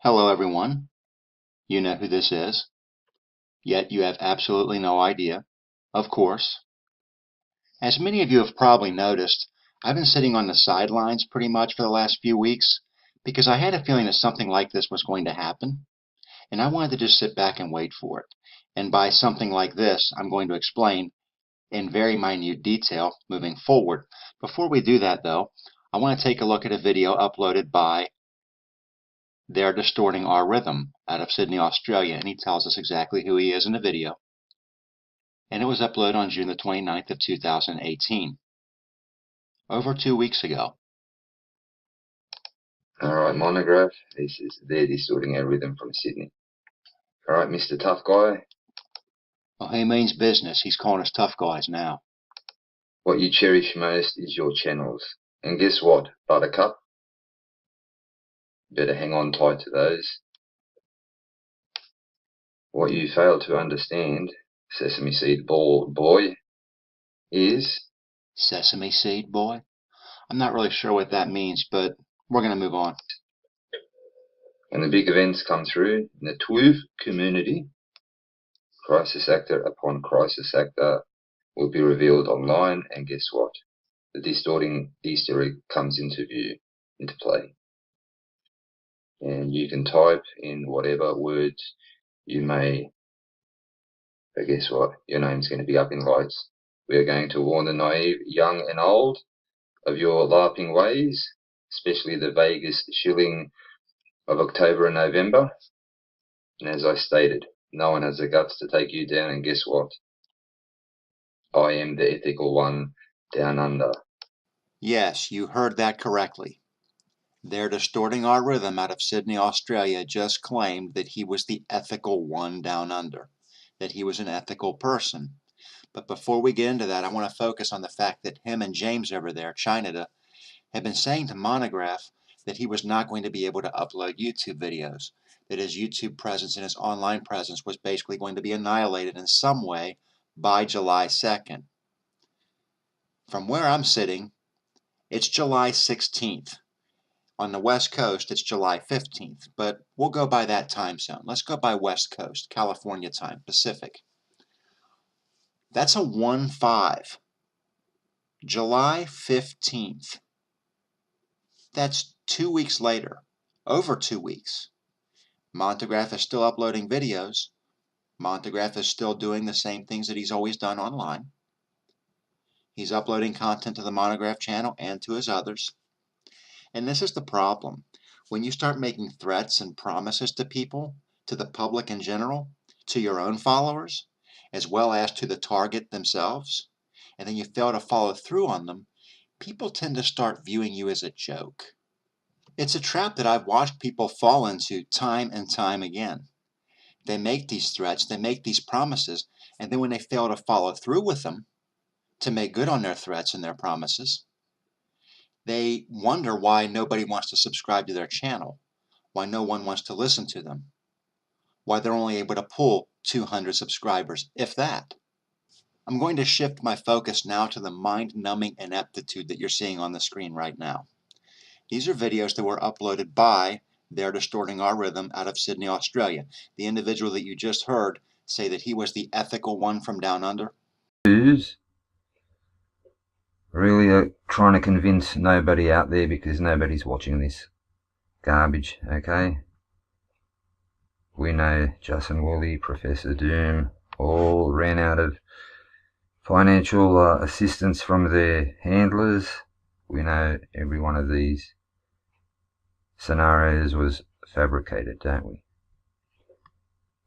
Hello everyone, you know who this is, yet you have absolutely no idea. Of course. As many of you have probably noticed, I've been sitting on the sidelines pretty much for the last few weeks because I had a feeling that something like this was going to happen, and I wanted to just sit back and wait for it. And by something like this, I'm going to explain in very minute detail moving forward. Before we do that though, I want to take a look at a video uploaded by They're Distorting Our Rhythm out of Sydney, Australia, and he tells us exactly who he is in the video. And it was uploaded on June the 29th of 2018, over 2 weeks ago. Alright, Monograph, this is They're Distorting Our Rhythm from Sydney. Alright, Mr. Tough Guy. Well, he means business. He's calling us tough guys now. What you cherish most is your channels. And guess what, Buttercup? Better hang on tight to those. What you fail to understand, Sesame Seed Boy, is... Sesame seed boy? I'm not really sure what that means, but we're going to move on. When the big events come through in the TWOV community, crisis actor upon crisis actor will be revealed online, and guess what? The distorting Easter egg comes into play. And you can type in whatever words you may, but guess what? Your name's going to be up in lights. We are going to warn the naive, young and old, of your LARPing ways, especially the Vegas shilling of October and November. And as I stated, no one has the guts to take you down, and guess what? I am the ethical one down under. Yes, you heard that correctly. They're Distorting Our Rhythm out of Sydney, Australia just claimed that he was the ethical one down under, that he was an ethical person. But before we get into that, I want to focus on the fact that him and James over there, China, had been saying to Monograph that he was not going to be able to upload YouTube videos, that his YouTube presence and his online presence was basically going to be annihilated in some way by July 2nd. From where I'm sitting, it's July 16th. On the West Coast, it's July 15th, but we'll go by that time zone. Let's go by West Coast, California time, Pacific. That's a 1-5. July 15th. That's 2 weeks later, over 2 weeks. Montegraph is still uploading videos. Montegraph is still doing the same things that he's always done online. He's uploading content to the Monograph channel and to his others. And this is the problem. When you start making threats and promises to people, to the public in general, to your own followers, as well as to the target themselves, and then you fail to follow through on them, people tend to start viewing you as a joke. It's a trap that I've watched people fall into time and time again. They make these threats, they make these promises, and then when they fail to follow through with them, to make good on their threats and their promises, they wonder why nobody wants to subscribe to their channel, why no one wants to listen to them, why they're only able to pull 200 subscribers, if that. I'm going to shift my focus now to the mind-numbing ineptitude that you're seeing on the screen right now. These are videos that were uploaded by They're Distorting Our Rhythm out of Sydney, Australia. The individual that you just heard say that he was the ethical one from down under. Who's really trying to convince nobody out there, because nobody's watching this garbage, okay? We know Justin Woolley, Professor Doom, all ran out of financial assistance from their handlers. We know every one of these scenarios was fabricated, don't we?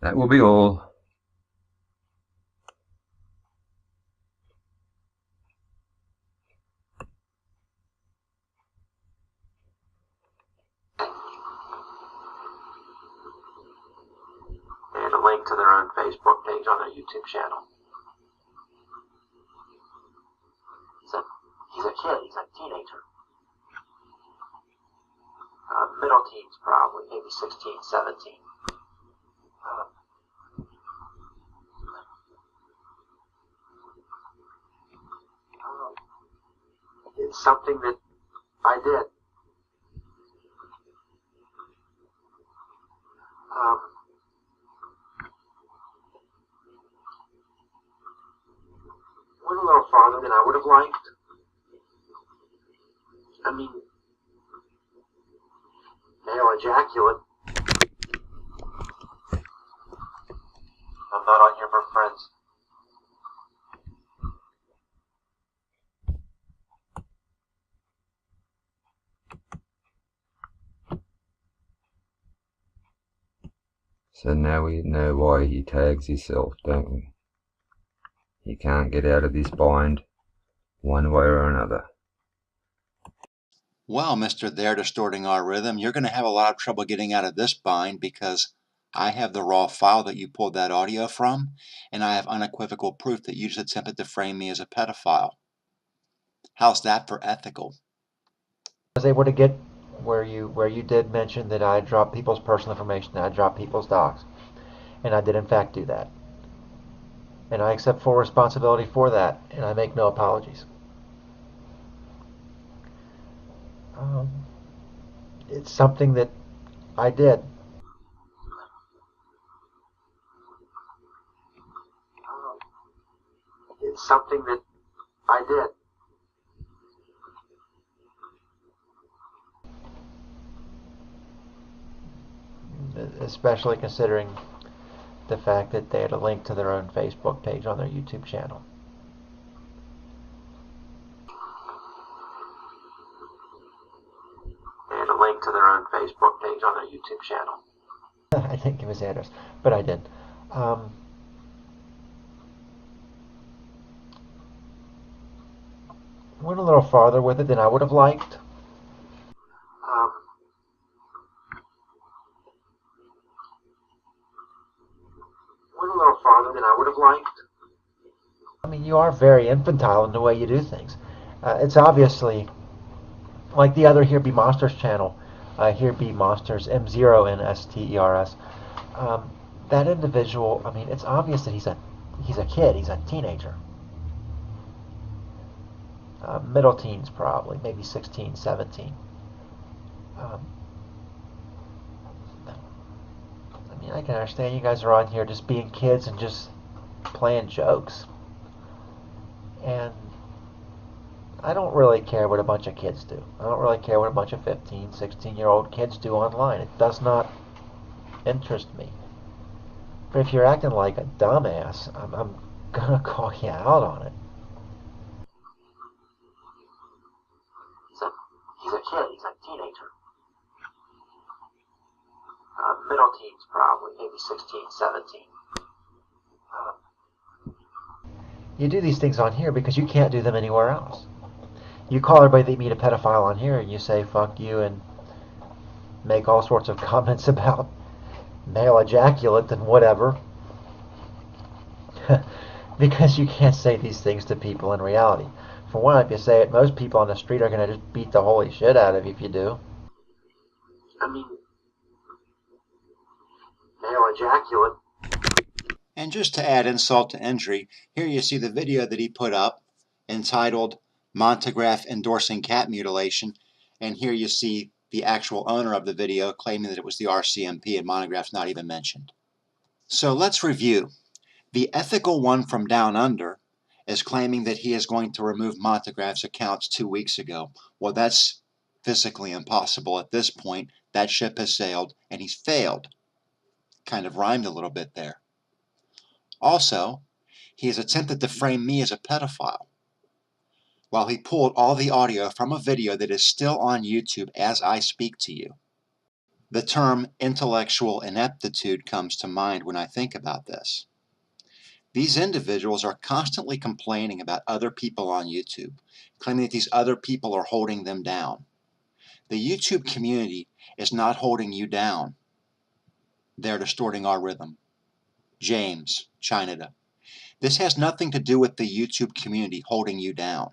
That will be all. And a link to their own Facebook page on their YouTube channel. He's a kid, he's a teenager. Middle teens probably, maybe 16, 17. It's something that I did. Um, went a little farther than I would have liked. I mean, male ejaculate. I'm not on here for friends. So now we know why he tags himself, don't we? He can't get out of this bind one way or another. Well, Mr. There Distorting Our Rhythm, you're going to have a lot of trouble getting out of this bind because I have the raw file that you pulled that audio from, and I have unequivocal proof that you just attempted to frame me as a pedophile. How's that for ethical? I was able to get where you did mention that I dropped people's personal information, that I dropped people's docs, and I did in fact do that. And I accept full responsibility for that, and I make no apologies. It's something that I did. It's something that I did. Especially considering the fact that they had a link to their own Facebook page on their YouTube channel. They had a link to their own Facebook page on their YouTube channel. I didn't give his address, but I did. Went a little farther with it than I would have liked. Went a little farther than I would have liked. I mean, you are very infantile in the way you do things. It's obviously like the other Here Be Monsters channel, Here Be Monsters, M0NSTERS. That individual, I mean, it's obvious that he's a kid, he's a teenager. Middle teens probably, maybe 16, 17. I mean, I can understand you guys are on here just being kids and just playing jokes. And I don't really care what a bunch of kids do. I don't really care what a bunch of 15, 16-year-old kids do online. It does not interest me. But if you're acting like a dumbass, I'm gonna call you out on it. He's a kid, he's a teenager. Middle teens probably, maybe 16, 17. You do these things on here because you can't do them anywhere else. You call everybody that you meet a pedophile on here and you say fuck you and make all sorts of comments about male ejaculate and whatever. Because you can't say these things to people in reality. For one, if you say it, most people on the street are going to just beat the holy shit out of you if you do. I mean, male ejaculate. And just to add insult to injury, here you see the video that he put up entitled Montagraph Endorsing Cat Mutilation, and here you see the actual owner of the video claiming that it was the RCMP and Monograph's not even mentioned. So let's review. The ethical one from Down Under is claiming that he is going to remove Montagraph's accounts 2 weeks ago. Well, that's physically impossible at this point. That ship has sailed, and he's failed. Kind of rhymed a little bit there. Also, he has attempted to frame me as a pedophile, while he pulled all the audio from a video that is still on YouTube as I speak to you. The term intellectual ineptitude comes to mind when I think about this. These individuals are constantly complaining about other people on YouTube, claiming that these other people are holding them down. The YouTube community is not holding you down. They're distorting our rhythm. James, Chinada. This has nothing to do with the YouTube community holding you down.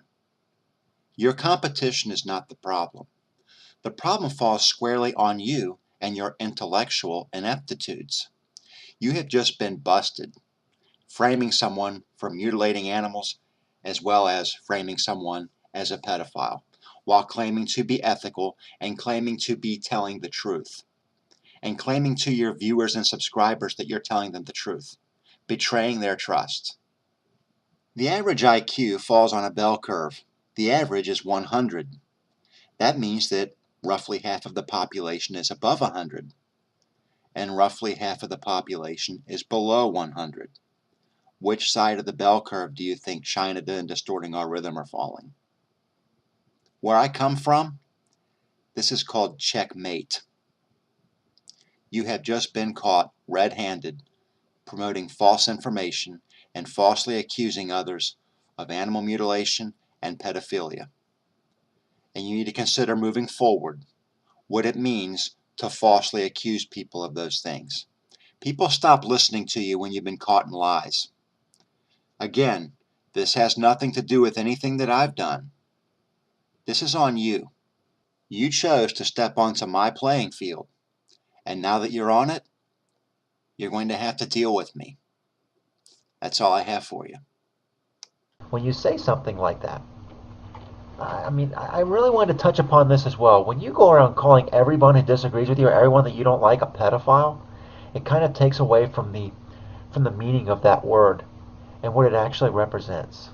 Your competition is not the problem. The problem falls squarely on you and your intellectual ineptitudes. You have just been busted, framing someone for mutilating animals as well as framing someone as a pedophile, while claiming to be ethical and claiming to be telling the truth. and claiming to your viewers and subscribers that you're telling them the truth, betraying their trust. The average IQ falls on a bell curve. The average is 100. That means that roughly half of the population is above 100, and roughly half of the population is below 100. Which side of the bell curve do you think China and Distorting Our Rhythm are falling? Where I come from, this is called checkmate. You have just been caught red-handed promoting false information and falsely accusing others of animal mutilation and pedophilia. And you need to consider moving forward what it means to falsely accuse people of those things. People stop listening to you when you've been caught in lies. Again, this has nothing to do with anything that I've done. This is on you. You chose to step onto my playing field, and now that you're on it, you're going to have to deal with me. That's all I have for you. When you say something like that, I really wanted to touch upon this as well. When you go around calling everyone who disagrees with you or everyone that you don't like a pedophile, it kind of takes away from the meaning of that word and what it actually represents.